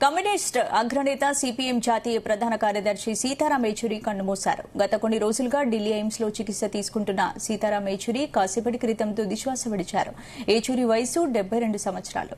Communist అగ్రనేత CPM జాతీయ ప్రధాన కార్యదర్శి సీతారాం యేచూరి కన్నుమూశారు. గత కొన్ని రోజులుగా ఢిల్లీ ఎయిమ్స్ లో చికిత్స తీసుకుంటున్న సీతారాం యేచూరి కాసేపటి క్రితం తుదిశ్వాస విడిచారు. యేచూరి వయసు 72 సంవత్సరాలు.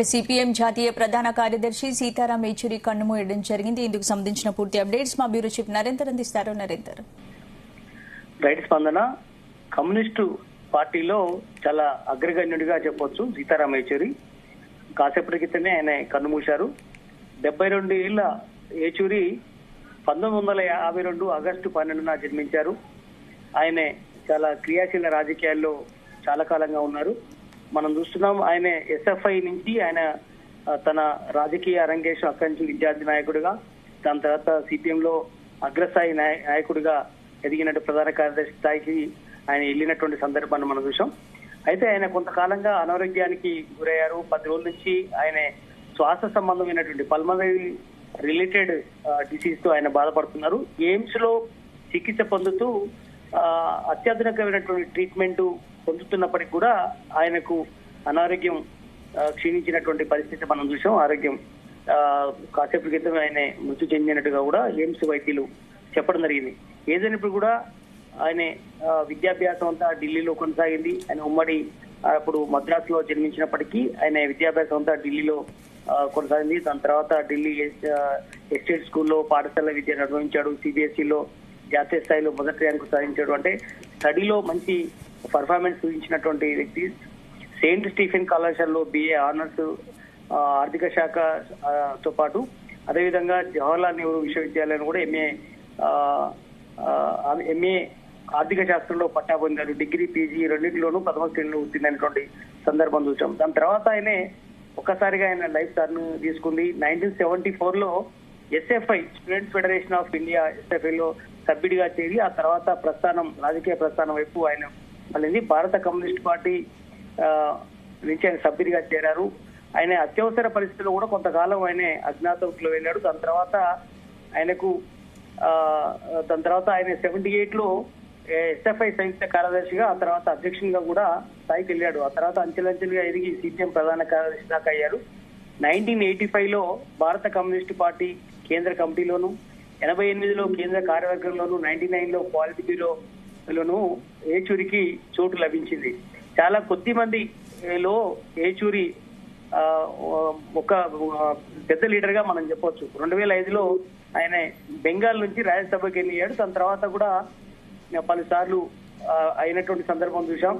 సిపిఎం జాతీయ ప్రధాన కార్యదర్శి సీతారాం యేచూరి కన్నుమూయడం జరిగింది. ఇందుకు సంబంధించిన పూర్తి అప్డేట్స్ మా బ్యూరో చీఫ్ నరేందర్ అందిస్తారు. నరేందర్. రైట్ స్పందన. కమ్యూనిస్టు పార్టీలో చాలా అగ్రగణ్యుడిగా చెప్పొచ్చు సీతారాం యేచూరి. కాసేపటి క్రితమే ఆయన కన్నుమూశారు. 72 ఏళ్ల యేచూరి 1952 ఆగస్టు 12న జన్మించారు. ఆయనే చాలా క్రియాశీల రాజకీయాల్లో చాలా కాలంగా ఉన్నారు. మనం చూస్తున్నాం ఆయన ఎస్ఎఫ్ఐ నుంచి ఆయన తన రాజకీయ అరంగేశం అక్కడి నుంచి విద్యార్థి నాయకుడిగా, దాని తర్వాత సిపిఎం లో అగ్రస్థాయి నాయకుడిగా ఎదిగినట్టు ప్రధాన కార్యదర్శి స్థాయికి ఆయన వెళ్ళినటువంటి సందర్భాన్ని మనం చూసాం. అయితే ఆయన కొంతకాలంగా అనారోగ్యానికి గురయ్యారు. 10 రోజుల నుంచి ఆయన శ్వాస సంబంధమైనటువంటి పల్మనరీ రిలేటెడ్ డిసీజ్ తో ఆయన బాధపడుతున్నారు. ఎయిమ్స్ లో చికిత్స పొందుతూ అత్యాధునికమైనటువంటి ట్రీట్మెంట్ పొందుతున్నప్పటికీ కూడా ఆయనకు అనారోగ్యం క్షీణించినటువంటి పరిస్థితి మనం చూసాం. ఆరోగ్యం కాసేపు క్రితం ఆయన మృతి చెందినట్టుగా కూడా ఎయిమ్స్ వైద్యులు చెప్పడం జరిగింది. ఏదైనప్పుడు కూడా ఆయన విద్యాభ్యాసం అంతా ఢిల్లీలో కొనసాగింది. ఆయన ఉమ్మడి అప్పుడు మద్రాసులో జన్మించినప్పటికీ ఆయన విద్యాభ్యాసం అంతా ఢిల్లీలో కొనసాగింది. దాని తర్వాత ఢిల్లీ ఎస్టేట్ స్కూల్లో పాఠశాల విద్య నిర్వహించాడు. సిబిఎస్ఈలో జాతీయ స్థాయిలో మొదటి ర్యాంకు సాధించాడు. అంటే స్టడీలో మంచి పర్ఫార్మెన్స్ చూపించినటువంటి వ్యక్తి. సెయింట్ స్టీఫెన్ కళాశాలలో బిఏ ఆనర్స్ ఆర్థిక శాఖతో పాటు అదేవిధంగా జవహర్లాల్ నెహ్రూ విశ్వవిద్యాలయం కూడా ఎంఏ ఆర్థిక శాస్త్రంలో పట్టా పొందారు. డిగ్రీ పీజీ రెండింటిలోనూ ప్రథమ శ్రేణిలో ఉత్తీర్ణమైనటువంటి సందర్భం చూసాం. దాని తర్వాత ఆయనే ఒక్కసారిగా ఆయన లైఫ్ టర్న్ తీసుకుంది. 1974లో SFI students federation of India ఎస్ఎఫ్ఐలో సభ్యుడిగా చేరి ఆ తర్వాత రాజకీయ ప్రస్థానం వైపు ఆయన మళ్ళీ భారత కమ్యూనిస్ట్ పార్టీ నుంచి ఆయన సభ్యుడిగా చేరారు. ఆయన అత్యవసర పరిస్థితుల్లో కూడా కొంతకాలం ఆయన అజ్ఞాతంలో వెళ్ళాడు. దాని తర్వాత ఆయన 78లో ఎస్ఎఫ్ఐ సంయుక్త కార్యదర్శిగా, ఆ తర్వాత అధ్యక్షునిగా కూడా స్థాయికి వెళ్ళాడు. ఆ తర్వాత అంచెలంచెలుగా ఎదిగి సిపిఎం ప్రధాన కార్యదర్శి దాకా అయ్యారు. 1985లో భారత కమ్యూనిస్ట్ పార్టీ కేంద్ర కమిటీలోను, 88లో కేంద్ర కార్యవర్గంలోను, 99లో పాలిట్ బ్యూరోలోను యేచూరికి చోటు లభించింది. చాలా కొద్ది మందిలో యేచూరి ఒక పెద్ద లీడర్ గా మనం చెప్పొచ్చు. 2005లో ఆయన బెంగాల్ నుంచి రాజ్యసభకి వెళ్ళాడు. దాని తర్వాత కూడా పలుసార్లు అయినటువంటి సందర్భం చూసాం.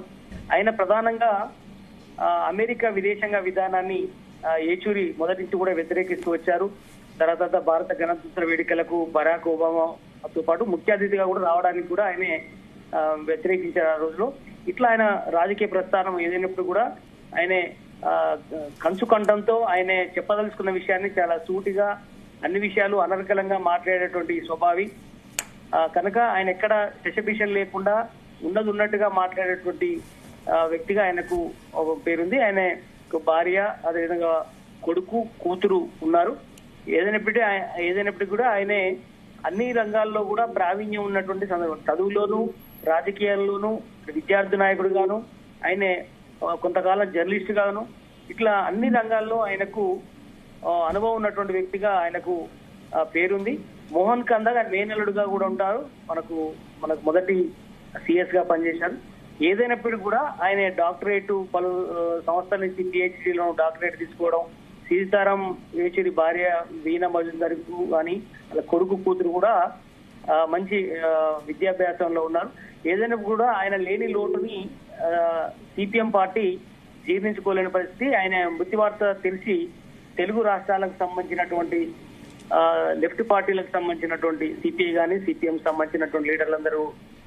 ఆయన ప్రధానంగా అమెరికా విదేశాంగ విధానాన్ని యేచూరి మొదటి నుంచి కూడా వ్యతిరేకిస్తూ వచ్చారు. తర్వాత భారత గణతంత్ర వేడుకలకు బరాక్ ఒబామాతో పాటు ముఖ్య అతిథిగా కూడా రావడానికి కూడా ఆయనే వ్యతిరేకించారు ఆ రోజులో. ఇట్లా ఆయన రాజకీయ ప్రస్థానం ఏదైనప్పుడు కూడా ఆయనే కంచుకంఠంతో ఆయన చెప్పదలుచుకున్న విషయాన్ని చాలా సూటిగా అన్ని విషయాలు అనర్గళంగా మాట్లాడేటువంటి స్వభావి. కనుక ఆయన ఎక్కడ శశభిషం లేకుండా ఉన్నట్టుగా మాట్లాడేటువంటి వ్యక్తిగా ఆయనకు ఒక పేరుంది. ఆయన భార్య, అదేవిధంగా కొడుకు, కూతురు ఉన్నారు. ఏదైనప్పటికీ కూడా ఆయనే అన్ని రంగాల్లో కూడా ప్రావీణ్యం ఉన్నటువంటి సందర్భం. చదువులోను, రాజకీయాల్లోనూ, విద్యార్థి నాయకుడిగాను, ఆయనే కొంతకాలం జర్నలిస్ట్ గాను, ఇట్లా అన్ని రంగాల్లో ఆయనకు అనుభవం ఉన్నటువంటి వ్యక్తిగా ఆయనకు పేరుంది. మోహన్ కందా మేనల్లుడుగా కూడా ఉంటారు. మనకు మొదటి సిఎస్ గా పనిచేశారు. ఏదైనప్పటికీ కూడా ఆయన డాక్టరేట్ పలు సంస్థల నుంచి పిహెచ్డిలో డాక్టరేట్ తీసుకోవడం, సీతారాం యేచూరి భార్య వీణా మజుందార్ కానీ వాళ్ళ కొడుకు కూతురు కూడా మంచి విద్యాభ్యాసంలో ఉన్నారు. ఏదైనా కూడా ఆయన లేని లోటుని సిపిఎం పార్టీ జీర్ణించుకోలేని పరిస్థితి. ఆయన మృతి వార్త తెలిసి తెలుగు రాష్ట్రాలకు సంబంధించినటువంటి లెఫ్ట్ పార్టీలకు సంబంధించినటువంటి సిపిఐ కానీ సిపిఎం సంబంధించినటువంటి లీడర్లందరూ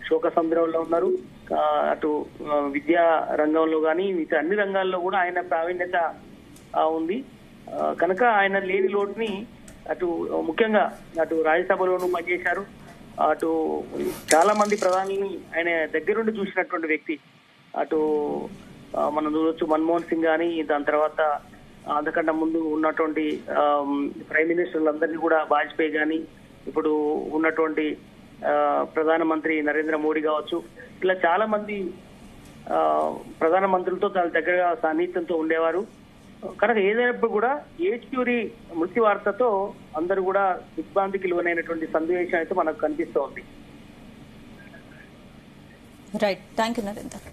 శోక సముద్రంలో ఉన్నారు. అటు విద్యా రంగంలో కానీ మిగతా అన్ని రంగాల్లో కూడా ఆయన ప్రావీణ్యత ఉంది కనుక ఆయన లేని లోటుని అటు ముఖ్యంగా అటు రాజ్యసభలోనూ పనిచేశారు, అటు చాలా మంది ప్రధానులని ఆయన దగ్గరుండి చూసినటువంటి వ్యక్తి. అటు మనం చూడొచ్చు మన్మోహన్ సింగ్ కానీ, దాని తర్వాత అంతకంటే ముందు ఉన్నటువంటి ప్రైమ్ మినిస్టర్లందరినీ కూడా వాజ్పేయి కానీ, ఇప్పుడు ఉన్నటువంటి ప్రధానమంత్రి నరేంద్ర మోడీ కావచ్చు, ఇలా చాలా మంది ప్రధానమంత్రులతో చాలా దగ్గరగా సాన్నిహిత్యంతో ఉండేవారు కనుక ఏదైనప్పుడు కూడా యేచూరి మృతి వార్తతో అందరూ కూడా దిగ్భ్రాంతికి లోనైనటువంటి సన్నివేశం అయితే మనకు కనిపిస్తోంది. Right, thank you Narender.